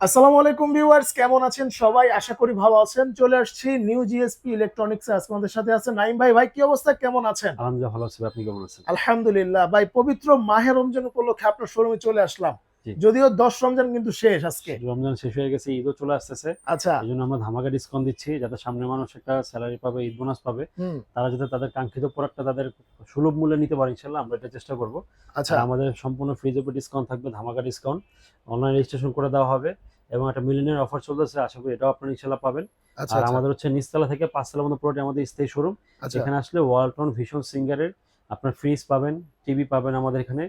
আসসালামু আলাইকুম ভিউয়ার্স, কেমন আছেন সবাই? আশা করি ভালো আছেন। চলে আসছি নিউ জিএসপি ইলেকট্রনিক্স। আজকে আমাদের সাথে আছে নাইম ভাই। ভাই কি অবস্থা, কেমন আছেন? আলহামদুলিল্লাহ ভালো আছি। আপনি কেমন আছেন? আলহামদুলিল্লাহ ভাই, পবিত্র মাহে রমজান উপলক্ষে আপনার শোরুমে চলে আসলাম। জি। যদিও 10 রমজান কিন্তু শেষ আজকে। রমজান শেষ হয়ে গেছে, ঈদও চলে আসতেছে। আচ্ছা। এজন্য আমরা ধামাকা ডিসকাউন্ট দিচ্ছি যাতে সামনে মানুষ একটা স্যালারি পাবে, ঈদ বোনাস পাবে। হুম। তারা যাতে তাদের কাঙ্ক্ষিত প্রোডাক্টটা তাদের সুলভ মূল্যে নিতে পারে, ইনশাআল্লাহ আমরা এটা চেষ্টা করব। আচ্ছা। আর আমাদের সম্পূর্ণ ফ্রিজের উপর ডিসকাউন্ট থাকবে, ধামাকা ডিসকাউন্ট। অনলাইন রেজিস্ট্রেশন করে দেওয়া হবে এবং একটা মিলিয়নের অফার চলতেছে, আশা করি এটাও আপনারা ইনশাআল্লাহ পাবেন। আচ্ছা। আর আচ্ছা। আমাদের হচ্ছে নিচতলা থেকে ৫ তলা পর্যন্ত পুরোটাই আমাদের স্থায়ী শোরুম। আচ্ছা। এখানে আসলে ওয়ালটন ভিশন সিঙ্গারের আপনার ফ্রিজ পাবেন, টিভি পাবেন আমাদের এখানে।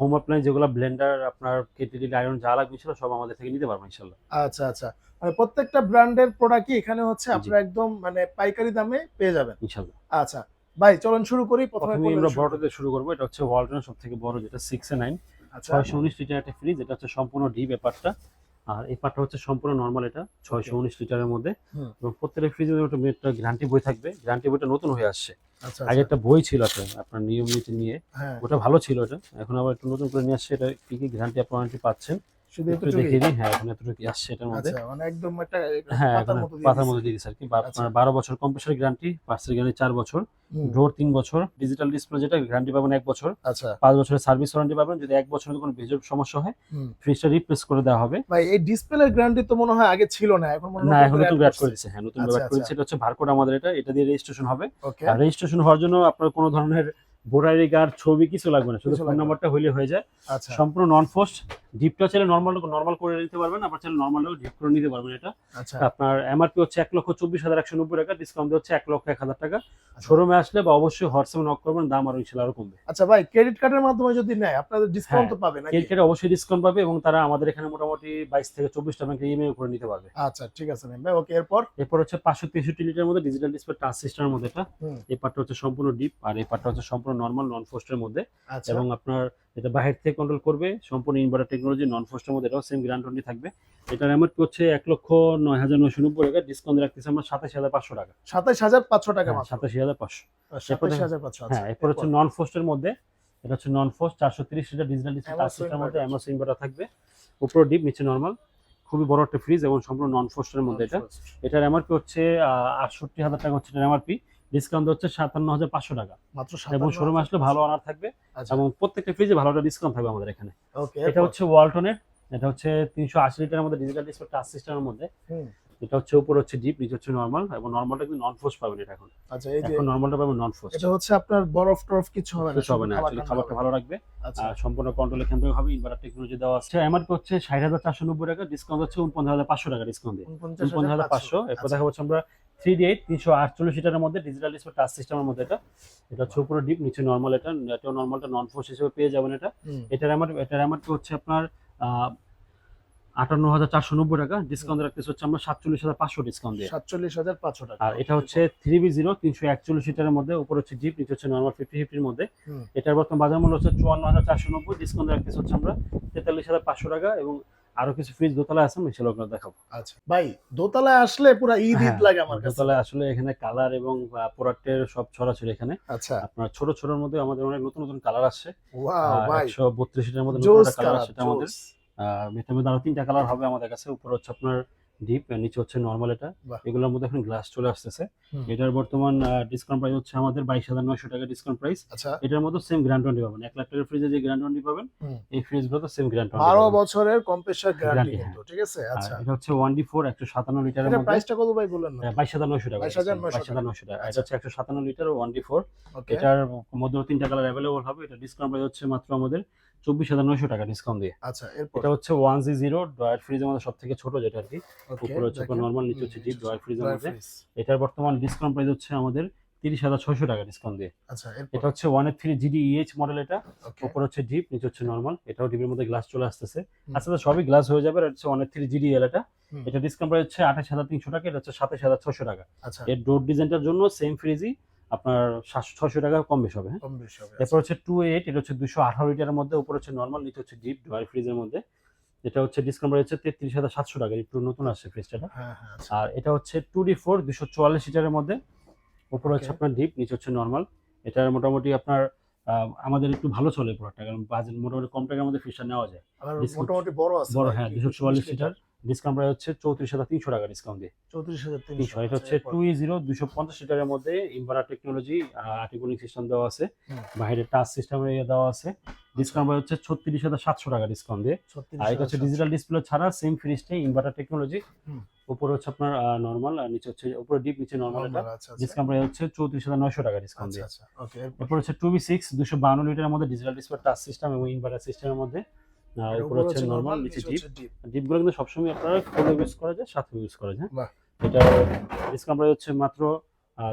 হোম অ্যাপ্লায়েন্স যেগুলো ব্লেন্ডার, আপনার কেটলি, আয়রন যা লাগবে ছিল সব আমাদের থেকে নিতে পারবেন ইনশাআল্লাহ। আচ্ছা। আচ্ছা। মানে প্রত্যেকটা ব্র্যান্ডের প্রোডাক্টই এখানে হচ্ছে জি, আপনারা একদম মানে পাইকারি দামে পেয়ে যাবেন। ইনশাআল্লাহ। আচ্ছা। ভাই চলুন শুরু করি। প্রথমে প্রথমেই কোনটা আমরা দিয়ে শুরু বড়টা করি? দিয়ে শুরু করব। এটা হচ্ছে ওয়ালটনের সবথেকে বড়, যেটা 6 এ 9 আচ্ছা। 619 লিটার একটা ফ্রিজ। এটা হচ্ছে সম্পূর্ণ ডিপ ব্যাপারটা। আর এই পার্টটা হচ্ছে সম্পূর্ণ নরমাল, এটা ওকে। 619 লিটারের মধ্যে। হুম। এবং প্রত্যেকটা ফ্রিজের একটা গ্যারান্টি বই থাকবে। গ্যারান্টি বইটা নতুন হয়ে আসছে। আচ্ছা। আগে আচ্ছা। একটা বই ছিল আপনার নিয়ম নীতি নিয়ে। হ্যাঁ। ওটা ভালো ছিল এটা। এখন আবার একটু নতুন করে নিয়ে আসছে। এটা কি কি গ্যারান্টি আপনারা ওয়ারেন্টি পাচ্ছেন শুধু একটু এতটুকুই? দেখিয়ে দিই। হ্যাঁ, এখন এতটুকু আসছে এটার মধ্যে। আচ্ছা, মানে একদম একটা হ্যাঁ, পাতার এখানে মতো দিয়ে পাতার দিছে। মধ্যে দিয়ে দিছে আরকি। আচ্ছা। আপনার ১২ বছর কম্প্রেসার গ্যারান্টি, পার্টসের গ্যারান্টি ৪ বছর, হুম। ডোর ৩ বছর, ডিজিটাল ডিসপ্লে যেটা গ্যারান্টি পাবেন ১ বছর, আচ্ছা। ৫ বছরের সার্ভিস ওয়ারেন্টি পাবেন। যদি ১ বছরের কোনো মেজর সমস্যা হয়, হুম। ফ্রিজটা রিপ্লেস করে দেওয়া হবে। ভাই এই ডিসপ্লের গ্যারান্টি তো মনে হয় আগে ছিল না। এখন মনে হয় না, নতুন এখন করে নতুন এড করে এড করছে। করে দিছে। হ্যাঁ, নতুন করে আচ্ছা। এড করে আচ্ছা। দিছে। এটা হচ্ছে বারকোড আমাদের এটা দিয়ে রেজিস্ট্রেশন হবে। ওকে। আর রেজিস্ট্রেশন হওয়ার জন্য আপনার কোনো ধরনের ভোটার আইডি কার্ড, ছবি কিছু লাগবে না। শুধু কিছু ফোন লাগবে না। নাম্বারটা হইলে হয়ে যায়। আচ্ছা। সম্পূর্ণ নন ফোস্ট। ডিপটা চাইলে নরমাল করে নিতে পারবেন, আবার চাইলে নরমালও ডিপ করে নিতে পারবেন এটা। আচ্ছা। আপনার এমআরপি হচ্ছে ১,২৪,১৯০ টাকা, ডিসকাউন্ট হচ্ছে ১,০০,০০০ টাকা। আচ্ছা। শোরুমে আসলে বা অবশ্যই হোয়াটসঅ্যাপে নক করবেন, দাম আরো ইনশাআল্লাহ আরো কমবে। আচ্ছা ভাই, ক্রেডিট কার্ডের মাধ্যমে যদি নেয় আপনাদের ডিসকাউন্ট হ্যাঁ, তো পাবে নাকি? ক্রেডিট কার্ডে অবশ্যই ডিসকাউন্ট পাবে এবং তারা আমাদের এখানে মোটামুটি ২২ থেকে ২৪টা ব্যাংকে ইএমআই করে নিতে পারবে। আচ্ছা, ঠিক আছে ভাই। ওকে, এরপর? এরপর হচ্ছে ৫৬৩ লিটারের মধ্যে ডিজিটাল ডিসপ্লে টাচ সিস্টেমের মধ্যে এটা। হুম। এই পার্টটা হচ্ছে সম্পূর্ণ ডিপ আর এই পার্টটা হচ্ছে সম্পূর্ণ নরমাল নন ফোস্টের মধ্যে। আচ্ছা। এবং আপনার এটা বাহির থেকে কন্ট্রোল করবে, সম্পূর্ণ ইনভার্টার টেকনোলজি, নন ফোস্টের মধ্যে। এটাও সেম গ্যারান্টি থাকবে। এটার এমআরপি হচ্ছে ১,০৯,৯৯০ টাকা, ডিসকাউন্ট রাখতেছি আমরা ২৭,৫০০ টাকা। ২৭,৫০০ টাকা হ্যাঁ, মাত্র। ৮৭,৫০০। এরপর ২৭,৫০০। আচ্ছা। হ্যাঁ, এরপর এরপর? হচ্ছে নন ফোস্টের মধ্যে। এটা হচ্ছে non frost ৪৩০ litre digital display touch অ্যামোসো সিস্টেমের মধ্যে, ইনভার্টার। এমএস ইনভার্টার থাকবে। উপরে ডিপ, নিচে নরমাল। খুবই বড় একটা ফ্রিজ এবং সম্পূর্ণ নন ফোস্টের নন মধ্যে এটা। ফ্রস্ট। এটার এমআরপি হচ্ছে ৬৮,০০০ টাকা হচ্ছে এটার এমআরপি। ডিসকাউন্ট হচ্ছে ৫৭,৫০০ টাকা। মাত্র এবং শোরুমে আসলে ভালো ৫৭,৫০০। অনার থাকবে আচ্ছা। এবং প্রত্যেকটা ফ্রিজে ভালো একটা ডিসকাউন্ট থাকবে আমাদের এখানে। ওকে, এটা এরপর? হচ্ছে ওয়ালটনের। এটা হচ্ছে ৩৮০ লিটারের মধ্যে ডিজিটাল ডিসপ্লে টাচ সিস্টেমের মধ্যে। হুম। এটা হচ্ছে উপরে হচ্ছে ডিপ, নিচে হচ্ছে নরমাল এবং নরমালটা কিন্তু নন ফোস্ট পাবেন এটা এখন। আচ্ছা, এই যে এখন নরমালটা পাবেন নন ফোস্ট। এটা হচ্ছে আপনার বরফ-টরফ কিছু হবে না, কিছু শুধু হবে না, খাবার অ্যাকচুয়ালি ঠান্ডা খাবারটা হবে। ভালো রাখবে। আচ্ছা। সম্পূর্ণ কন্ট্রোল এখান থেকে হবে, ইনভার্টার টেকনোলজি দেওয়া আছে। এমআরপি হচ্ছে ৬০,৪৯০ টাকা, ডিসকাউন্ট হচ্ছে ৪৯,৫০০ টাকা ডিসকাউন্ট দিয়ে। ৪৯,৫০০। ৪৯,৫০০। এরপর আচ্ছা। দেখা হচ্ছে আমরা 3D8 ৩৪৮ লিটারের মধ্যে ডিজিটাল ডিসপ্লে টাচ সিস্টেমের মধ্যে এটা। এটা হচ্ছে উপরে ডিপ, নিচে নরমাল। এটাও নরমালটা নন ফোর্স হিসেবে পেয়ে যাবেন এটা। হুম। এটার এমআরপি হচ্ছে আপনার আ ৫৮,৪৯০ টাকা, হুম। ডিসকাউন্ট রাখতেছি হচ্ছে আমরা ৪৭,৫০০ ডিসকাউন্ট দিয়ে। ৪৭,৫০০ টাকা। আর ওকে, এটা হচ্ছে এরপর? 3B0 ৩৪১ লিটারের মধ্যে, উপরে হচ্ছে ডিপ, নিচে হচ্ছে নরমাল 50-50 এর মধ্যে। হুম। এটার বর্তমান বাজার মূল্য হচ্ছে ৫৪,৪৯০, ডিসকাউন্ট রাখতেছি হচ্ছে আমরা ৪৩,৫০০ টাকা। এবং আরো কিছু ফ্রিজ দোতলায় আছে, আমি সেগুলো আপনাদের দেখাবো। আচ্ছা। ভাই দোতলায় আসলে পুরা ঈদ হ্যাঁ, লাগে আমার কাছে। দোতলায় আসলে এখানে কালার এবং প্রোডাক্টের সব ছড়াছড়ি এখানে। আচ্ছা। আপনার ছোটর মধ্যে আমাদের অনেক নতুন কালার আসছে। ওয়াও ভাই! ১৩২ লিটারের মধ্যে নতুন জোস একটা কালার কালার, আসছে এটা আমাদের। জোস। এটার মধ্যে আরো ৩টা কালার হবে আমাদের কাছে। উপরে হচ্ছে আপনার ডিপ, নিচে হচ্ছে নরমাল এটা। বাহ! এগুলোর মধ্যে এখন গ্লাস চলে আসতেছে। হুম। এটার বর্তমান ডিসকাউন্ট প্রাইস হচ্ছে আমাদের ২২,৯০০ টাকা ডিসকাউন্ট প্রাইস। আচ্ছা। এটার মধ্যে সেম গ্যারান্টি পাবেন। ১,০০,০০০ টাকার ফ্রিজে যে গ্যারান্টি পাবেন, হুম। এই ফ্রিজগুলোতে সেম গ্যারান্টি ১২ পাবেন। বছরের কম্প্রেসার গ্যারান্টি গ্যারান্টি, কিন্তু। হ্যাঁ। ঠিক আছে? আর আচ্ছা। এটা হচ্ছে 1D4 ১৫৭ লিটারের এটার মধ্যে। প্রাইসটা কত ভাই বললেন না? ২২,৯০০ টাকা। ২২,৯০০ টাকা। ২২,৯০০ টাকা। এটা আচ্ছা। হচ্ছে ১৫৭ লিটার ও 1D4। ওকে। এটার মধ্যেও ৩টা কালার এভেইলেবল হবে। এটা ডিসকাউন্ট প্রাইস হচ্ছে মাত্র আমাদের ২৪,৯০০ টাকা ডিসকাউন্ট দিয়ে। আচ্ছা, এরপর? এটা হচ্ছে 1G0 ড্রয়ার ফ্রিজের মধ্যে সবথেকে ছোট যেটা আরকি। ওকে, উপরে হচ্ছে দেখেন। নরমাল, নিচে হুম, হচ্ছে ডিপ ড্রয়ার ফ্রিজের ড্রয়ার মধ্যে। ফ্রিজ। এটার বর্তমান ডিসকাউন্ট প্রাইস হচ্ছে আমাদের ৩০,৬০০ টাকা ডিসকাউন্ট দিয়ে। আচ্ছা, এরপর? এটা হচ্ছে 1F3 GDEH মডেল এটা। ওকে। উপরে হচ্ছে ডিপ, নিচে হচ্ছে নরমাল। এটাও ডিপের মধ্যে গ্লাস চলে আসতেছে। হুম। আস্তে, আস্তে সবই গ্লাস হয়ে যাবে। আর এটা হচ্ছে 1F3 GDL এটা। হুম। এটা ডিসকাউন্ট প্রাইস হচ্ছে ২৮,৩০০ টাকা। এটা হচ্ছে ২৭,৬০০ টাকা। আচ্ছা, এর ডোর ডিজাইনটার জন্য সেম ফ্রিজই আপনার ৬০০ টাকা কম বেশি হবে, হ্যাঁ? কম বেশি হবে। এরপর আচ্ছা। হচ্ছে 2A8, এটা হচ্ছে ২১৮ লিটারের মধ্যে। উপরে হচ্ছে নরমাল, নিচে হচ্ছে ডিপ ড্রয়ার ফ্রিজের মধ্যে। এটা হচ্ছে ডিসকাউন্ট প্রাইস হচ্ছে ৩৩,৭০০ টাকা। একটু নতুন আসছে ফ্রিজটা। হ্যাঁ, হ্যাঁ, আচ্ছা। আর এটা হচ্ছে 2D4 ২৪৪ লিটারের মধ্যে। উপরে ওকে। হচ্ছে আপনার ডিপ, নিচে হচ্ছে নরমাল। এটার মোটামুটি আপনার আমাদের একটু ভালো চলে প্রোডাক্টটা, কারণ বাজেট মোটামুটি কম টাকার মধ্যে ফ্রিজটা নেওয়া যায়। আবার ডিসকাউন্ট মোটামুটি বড় আছে বড়, ভাই। হ্যাঁ, ২২০ ২৪৪ লিটার। লিটার। ডিসকাউন্ট প্রাইস হচ্ছে 34,300 টাকা ডিসকাউন্ট দিয়ে। 34,300 এটা হচ্ছে 250 লিটারের মধ্যে inverter technology RT cooling system দেওয়া আছে, হুম। বাইরে টাচ সিস্টেমের দেওয়া আছে। ডিসকাউন্ট প্রাইস হচ্ছে 36,700 টাকা ডিসকাউন্ট দিয়ে। আর এটা হচ্ছে ডিজিটাল ডিসপ্লে ছাড়া সেম ফ্রিজটা ইনভার্টার টেকনোলজি, হুম। উপরে হচ্ছে আপনার নরমাল আর নিচে হচ্ছে উপরে ডিপ নিচে নরমাল। এটা ডিসকাউন্ট প্রাইস হচ্ছে 34,900 টাকা ডিসকাউন্ট দিয়ে। ওকে, এরপর হচ্ছে 2V6 252 লিটারের মধ্যে ডিজিটাল ডিসপ্লে টাচ সিস্টেম এবং ইনভার্টার সিস্টেমের মধ্যে, উপরে হচ্ছে নরমাল নিচে ডিপ। ডিপগুলো কিন্তু সবসময় আপনারা ফুল ইউজ করা যায়, সাথে ইউজ করা যায়। বাহ। এটা ডিসকাউন্ট প্রাইস হচ্ছে মাত্র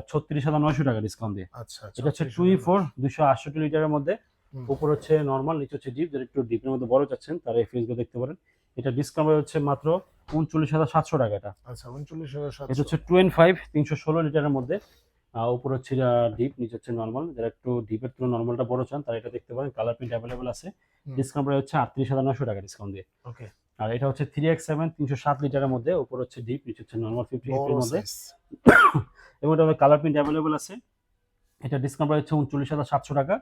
36,900 টাকা ডিসকাউন্ট দিয়ে। আচ্ছা, এটা হচ্ছে 2E4 268 লিটারের মধ্যে, হুম। উপর হচ্ছে নরমাল নিচে হচ্ছে ডিপ। যারা একটু ডিপের মধ্যে বড় চাচ্ছেন তারা এই ফ্রিজগুলো দেখতে পারেন। এটা ডিসকাউন্ট প্রাইস হচ্ছে মাত্র 39,700 টাকা। এটা আচ্ছা, 39,700। এটা হচ্ছে 2N5 316 লিটারের মধ্যে, উপর হচ্ছে ডিপ নিচে হচ্ছে নরমাল। যারা একটু ডিপের তুলনায় নরমালটা বড় চান তারা এটা দেখতে পারেন। কালার প্রিন্ট অ্যাভেলেবল আছে। হুম। ডিসকাউন্ট প্রাইস হচ্ছে 38,900 টাকা ডিসকাউন্ট দিয়ে। ওকে। আর এটা হচ্ছে 3X7 307 লিটারের মধ্যে, উপর হচ্ছে ডিপ নিচে হচ্ছে নরমাল 50 এর মধ্যে, এবং এটা কালার প্রিন্ট অ্যাভেলেবল আছে। এটা ডিসকাউন্ট প্রাইস হচ্ছে 39,700 টাকা।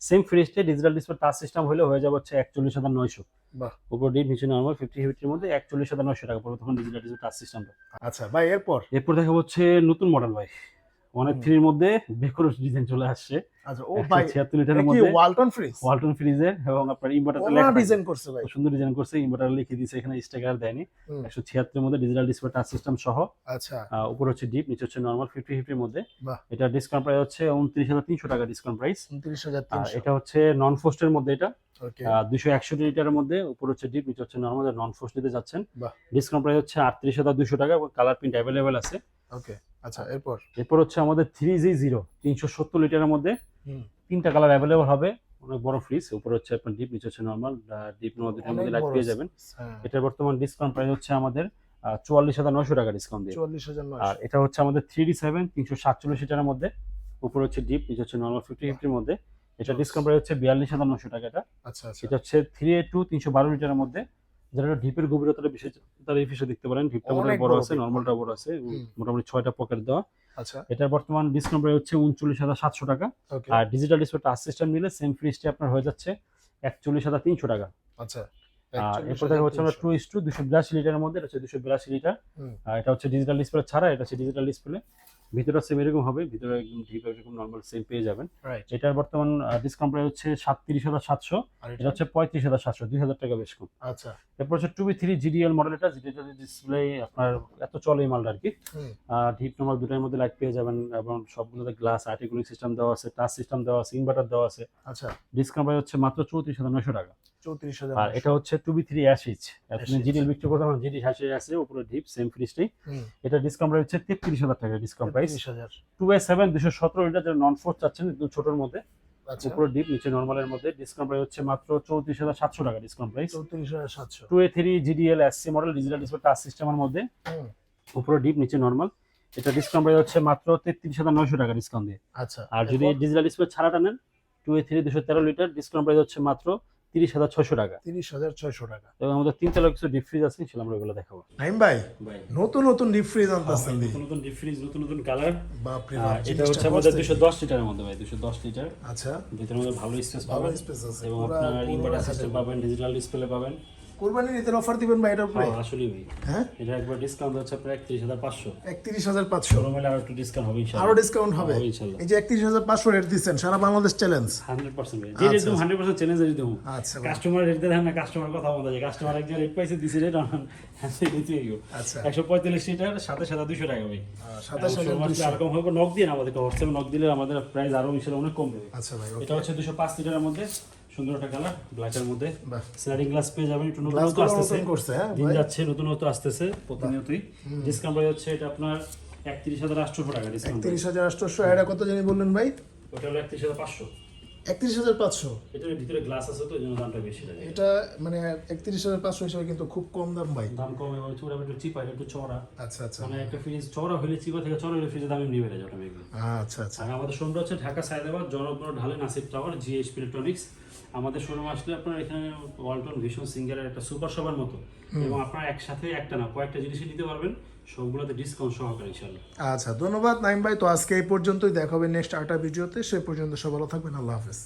সেম ফ্রিজটা ডিজিটাল ডিসপ্লে টাচ সিস্টেম হলে হয়ে যাবে হচ্ছে 41,900। বাহ। উপর ডিপ নিচে নরমাল 50 এর মধ্যে 41,900 টাকা পড়বে তখন ডিজিটাল ডিসপ্লে টাচ সিস্টেমটা। আচ্ছা ভাই, এরপর দেখা হচ্ছে নতুন মডেল ভাই, অনেক থ্রির মধ্যে বেকরস ডিজাইন চলে আসছে। আচ্ছা, ও ভাই 176 লিটারের মধ্যে ওয়ালটন ফ্রিজের, এবং আপনার ইনভার্টার লেখা ডিজাইন করছে ভাই, সুন্দর ডিজাইন করছে। ইনভার্টার লিখে দিয়েছে এখানে, স্টিকার দেয়নি। 176 এর মধ্যে ডিজিটাল ডিসপ্লে টাচ সিস্টেম সহ। আচ্ছা, উপর হচ্ছে ডিপ নিচে হচ্ছে নরমাল 50 এর মধ্যে। বাহ। এটা ডিসকাউন্ট প্রাইস হচ্ছে 29,300 টাকা ডিসকাউন্ট প্রাইস। 29,300। এটা হচ্ছে নন ফোস্টের মধ্যে, এটা ওকে। 261 লিটারের মধ্যে, উপর হচ্ছে ডিপ নিচে হচ্ছে নরমাল। নন ফোস্ট নিতে যাচ্ছেন, বাহ। ডিসকাউন্ট প্রাইস হচ্ছে 38,200 টাকা এবং কালার প্রিন্ট অ্যাভেলেবেল আছে। ওকে। আচ্ছা, এরপর হচ্ছে আমাদের 3G0 370 লিটারের মধ্যে, হুম। 3টা কালার অ্যাভেলেবল হবে। অনেক বড় ফ্রিজ, উপর হচ্ছে আপনার ডিপ নিচে হচ্ছে নরমাল। ডিপ দুটার মধ্যে লাইট পেয়ে যাবেন। এটা বর্তমান ডিসকাউন্ট প্রাইস হচ্ছে আমাদের 44,900 টাকা ডিসকাউন্ট দিয়ে। 44,900। আর এটা হচ্ছে আমাদের 3D7 347 লিটারের মধ্যে, উপর হচ্ছে ডিপ নিচে হচ্ছে নরমাল 50 এর মধ্যে। এটা ডিসকাউন্ট প্রাইস হচ্ছে 42,900 টাকা। এটা আচ্ছা, এটা হচ্ছে 3A2 312 লিটারের মধ্যে। যারা ডিপের গভীরতাটা বেশি তারা এই ফিশে দেখতে পারেন। ডিপটা মোটামুটি বড় আছে, নরমালটা বড় আছে, মোটামুটি 6টা পকেট দেওয়া। আচ্ছা, এটার বর্তমান ডিসকাউন্ট প্রাইস হচ্ছে 39,700 টাকা। আর ডিজিটাল ডিসপ্লে টাচ সিস্টেম নিলে সেম ফ্রিজটি আপনার হয়ে যাচ্ছে 41,300 টাকা। আচ্ছা। আর এরপর দেখা হচ্ছে আমরা 2:2 282 লিটারের মধ্যে, এটা হচ্ছে 282 লিটার। আর এটা হচ্ছে ডিজিটাল ডিসপ্লে ছাড়া, এটা হচ্ছে ডিজিটাল ডিসপ্লে। ভিতরটা সেম এরকম হবে, ভিতরে একদম ডিপ এরকম নরমাল সেম পেয়ে যাবেন। এটার বর্তমান ডিসকাউন্ট প্রাইস হচ্ছে 37,700। এটা হচ্ছে 35,700, 2,000 টাকা বেশ কম। আচ্ছা। এরপর হচ্ছে 2B3 GDL মডেল। এটা ডিজিটাল ডিসপ্লে আপনার এত চলে এই মালটা আর কি। ডিপ নরমাল দুটার মধ্যে লাইট পেয়ে যাবেন, এবং সবগুলোতে গ্লাস আর্টিকুলিং সিস্টেম দেওয়া আছে, টাচ সিস্টেম দেওয়া আছে, ইনভার্টার দেওয়া আছে। আচ্ছা। ডিসকাউন্ট প্রাইস হচ্ছে মাত্র 34,900 টাকা। 34,000। আর এটা হচ্ছে 2B3 অ্যাশিজ। আপনি জিডিএল বিক্রি করতে পারেন, জিডি হ্যাশে আছে, উপরে ডিপ সেম ফ্রিজটাই। এটা ডিসকাউন্ট প্রাইস হচ্ছে 33,000 টাকা ডিসকাউন্ট প্রাইস। 2A7 217 লিটার, যারা নন ফোর্স চাচ্ছেন একটু ছোটর মধ্যে, উপরে ডিপ নিচে নরমালের মধ্যে, ডিসকাউন্ট প্রাইস হচ্ছে মাত্র 34,700 টাকা discount price. 34,700। 2A3 GDL SC model digital display touch সিস্টেমের মধ্যে, উপরে ডিপ নিচে নরমাল। এটা ডিসকাউন্ট প্রাইস হচ্ছে মাত্র 33,900 টাকা ডিসকাউন্ট দিয়ে। আচ্ছা। আর যদি ডিজিটাল ডিসপ্লে ছাড়াটা নেন 2A3 213 লিটার, ডিসকাউন্ট প্রাইস হচ্ছে মাত্র 30,600 টাকা। 30,600 টাকা। এবং আমাদের 3 তলা কিছু ডিপ ফ্রিজ আছে, সেটা আমরা এগুলো দেখাবো। নাইম ভাই, নতুন ডিপ ফ্রিজ আনতেছেন, নতুন ডিপ ফ্রিজ, নতুন কালার। বাপ রে বাপ। এটা হচ্ছে আমাদের 210 লিটারের মধ্যে ভাই, 210 লিটার। আচ্ছা। ভিতরের মধ্যে ভালো স্পেস পাবেন, এবং আপনার ইনভার্টার সিস্টেম পাবেন, ডিজিটাল ডিসপ্লে পাবেন। কুরবানির ঈদের অফার দিবেন ভাই এটার উপরে? আসলে ভাই, হ্যাঁ, এটা একবার ডিসকাউন্ট হচ্ছে প্রায় 31,500। 31,500 নরমালি আরো একটু ডিসকাউন্ট হবে ইনশাআল্লাহ। আরো ডিসকাউন্ট হবে ইনশাআল্লাহ। এই যে 31,500 রেট দিচ্ছেন, সারা বাংলাদেশ চ্যালেঞ্জ 100% ভাই। যে একদম 100% চ্যালেঞ্জ দিয়ে দেবো। আচ্ছা। কাস্টমার রেট দেন না, কাস্টমার কথা বলতে যায়, কাস্টমার এক জায়গায় রেট পাইছে দিছে রেট অন হ্যাঁ দিতে গিয়ে। আচ্ছা। 145 লিটার 27,200 টাকা ভাই। 27,200 আর কম হবে, নক দিন আমাদের হোয়াটসঅ্যাপে নক দিলে আমাদের প্রাইস আরো ইনশাআল্লাহ অনেক কমবে। আচ্ছা ভাই। এটা হচ্ছে 205 লিটারের মধ্যে, সুন্দর একটা কালার, ব্ল্যাকের মধ্যে। স্লাইডিং গ্লাস পেয়ে যাবেন, একটু নতুন আসতেছে, দিন যাচ্ছে নতুনত্ব আসতেছে প্রতিনিয়তই। ডিসকাউন্ট প্রাইস হচ্ছে এটা আপনার 31,800 টাকা ডিসকাউন্ট। 31,800। এটা কত জানি বললেন ভাই? ওটা হলো 31,500। 31,500। এটার ভিতরে গ্লাস আছে তো, এই জন্য দামটা বেশি লাগে। এটা মানে 31,500 হিসেবে কিন্তু খুব কম দাম ভাই। দাম কম, এবং চূড়া একটু চিপা, একটু চওড়া। আচ্ছা আচ্ছা। মানে একটা ফ্রিজ চওড়া হলে চিপা থেকে চওড়া হলে ফ্রিজের দাম এমনি বেড়ে যায় অটোমেটিক্যালি। আচ্ছা আচ্ছা। আর আমাদের শোরুমটা হচ্ছে ঢাকা সায়দাবাদ জনপ্রিয় ঢালে নাসির টাওয়ার, জিএসপি ইলেকট্রনিক্স। আমাদের শোরুম আসলে আপনার এখানে ওয়ালটন ভিশন সিঙ্গারের একটা সুপার শপের মতো, এবং আপনারা একসাথে একটা না কয়েকটা জিনিসই নিতে পারবেন, সবগুলোতে ডিসকাউন্ট সহকারে ইনশাআল্লাহ। আচ্ছা, ধন্যবাদ নাইম ভাই। তো আজকে এই পর্যন্তই, দেখা হবে নেক্সট আরেকটা ভিডিওতে। সে পর্যন্ত সব ভালো থাকবেন। আল্লাহ হাফেজ।